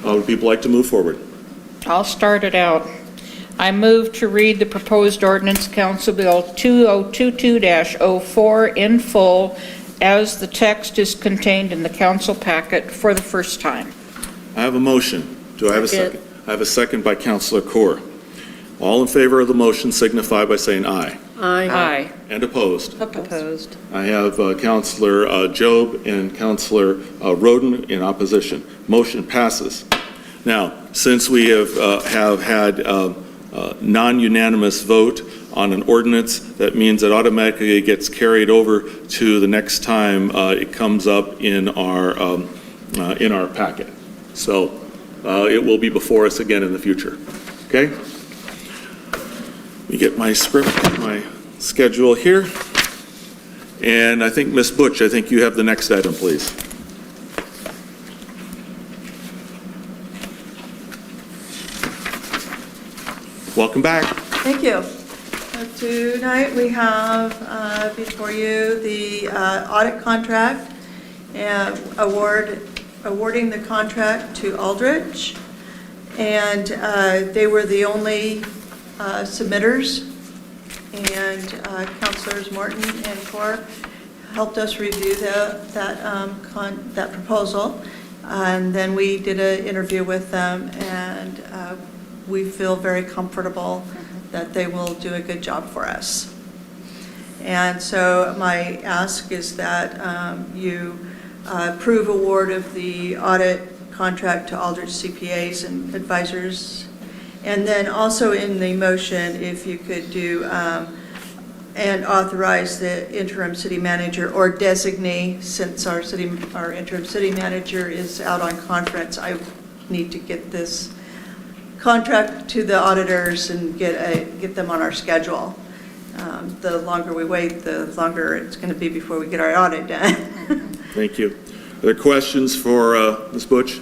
how would people like to move forward?
I'll start it out. I move to read the proposed ordinance Council Bill 2022-04 in full as the text is contained in the council packet for the first time.
I have a motion. Do I have a
Second.
second? I have a second by Councilor Kaur. All in favor of the motion signify by saying aye.
Aye.
And opposed?
Opposed.
I have Councilor Job and Councilor Roden in opposition. Motion passes. Now, since we have had non-unanimous vote on an ordinance, that means it automatically gets carried over to the next time it comes up in our packet. So it will be before us again in the future. Okay? Let me get my script, my schedule here. And I think, Ms. Butch, I think you have the next item, please. Welcome back.
Thank you. Tonight, we have before you the audit contract and awarding the contract to Aldrich. And they were the only submitters. And Councilors Morton and Kaur helped us review that proposal. And then we did an interview with them, and we feel very comfortable that they will do a good job for us. And so my ask is that you approve award of the audit contract to Aldrich CPAs and advisors. And then also in the motion, if you could do and authorize the interim city manager or designee, since our interim city manager is out on conference, I need to get this contract to the auditors and get them on our schedule. The longer we wait, the longer it's going to be before we get our audit done.
Thank you. Are there questions for Ms. Butch?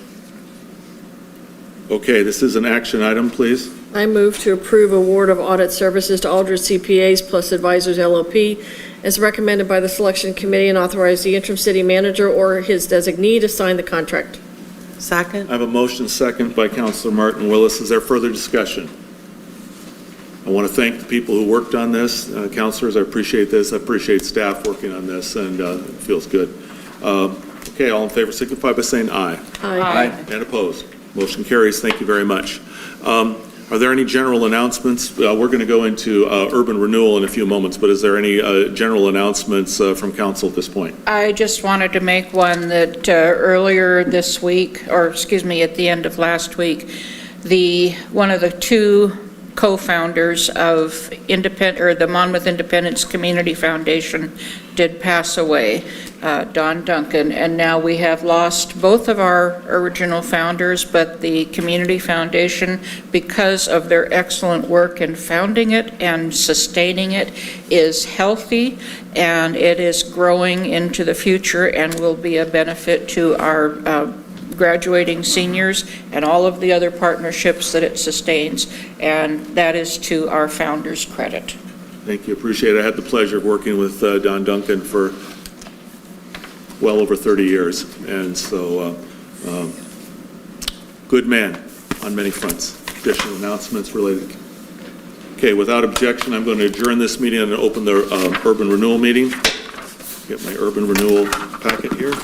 Okay, this is an action item, please.
I move to approve award of audit services to Aldrich CPAs plus Advisors LLP as recommended by the Selection Committee and authorize the interim city manager or his designee to sign the contract.
Second?
I have a motion second by Councilor Martin Willis. Is there further discussion? I want to thank the people who worked on this. Councilors, I appreciate this. I appreciate staff working on this, and it feels good. Okay, all in favor signify by saying aye.
Aye.
And opposed. Motion carries. Thank you very much. Are there any general announcements? We're going to go into urban renewal in a few moments, but is there any general announcements from council at this point?
I just wanted to make one that earlier this week, or excuse me, at the end of last week, one of the two co-founders of the Monmouth Independence Community Foundation did pass away, Don Duncan, and now we have lost both of our original founders, but the Community Foundation, because of their excellent work in founding it and sustaining it, is healthy, and it is growing into the future and will be a benefit to our graduating seniors and all of the other partnerships that it sustains, and that is to our founders' credit.
Thank you. Appreciate it. I had the pleasure of working with Don Duncan for well over 30 years, and so good man on many fronts. Additional announcements related. Okay, without objection, I'm going to adjourn this meeting and open the urban renewal meeting. Get my urban renewal packet here.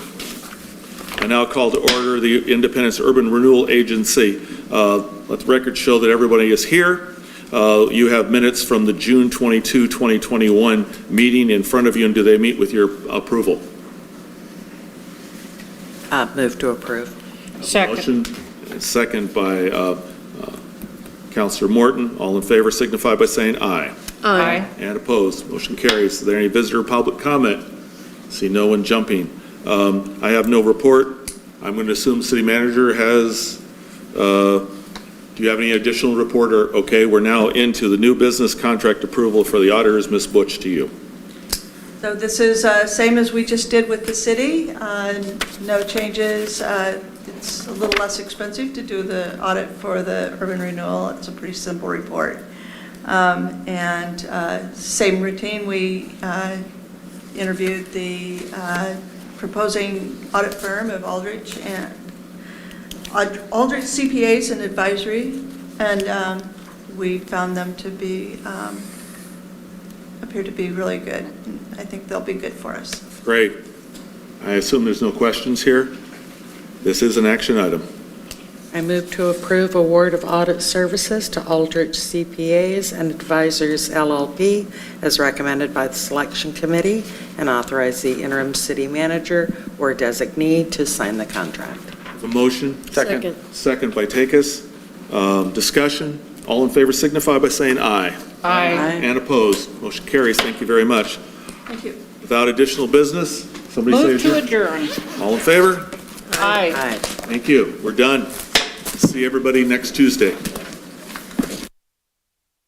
I now call to order the Independence Urban Renewal Agency. Let the record show that everybody is here. You have minutes from the June 22, 2021 meeting in front of you, and do they meet with your approval?
Move to approve.
Second.
Motion, second by Councilor Morton. All in favor signify by saying aye.
Aye.
And opposed. Motion carries. Is there any visitor public comment? See no one jumping. I have no report. I'm going to assume city manager has, do you have any additional report? Or okay, we're now into the new business contract approval for the auditors. Ms. Butch, to you.
So this is same as we just did with the city, no changes. It's a little less expensive to do the audit for the urban renewal. It's a pretty simple report. And same routine, we interviewed the proposing audit firm of Aldrich CPAs and Advisory, and we found them to be, appear to be really good. I think they'll be good for us.
Great. I assume there's no questions here. This is an action item.
I move to approve award of audit services to Aldrich CPAs and Advisors LLP as recommended by the Selection Committee and authorize the interim city manager or designee to sign the contract.
A motion?
Second.
Second by Takis. Discussion. All in favor signify by saying aye.
Aye.
And opposed. Motion carries. Thank you very much.
Thank you.
Without additional business, somebody say
Move to
adjourn.
adjourn.
All in favor?
Aye.
Aye.
Thank you. We're done. See everybody next Tuesday.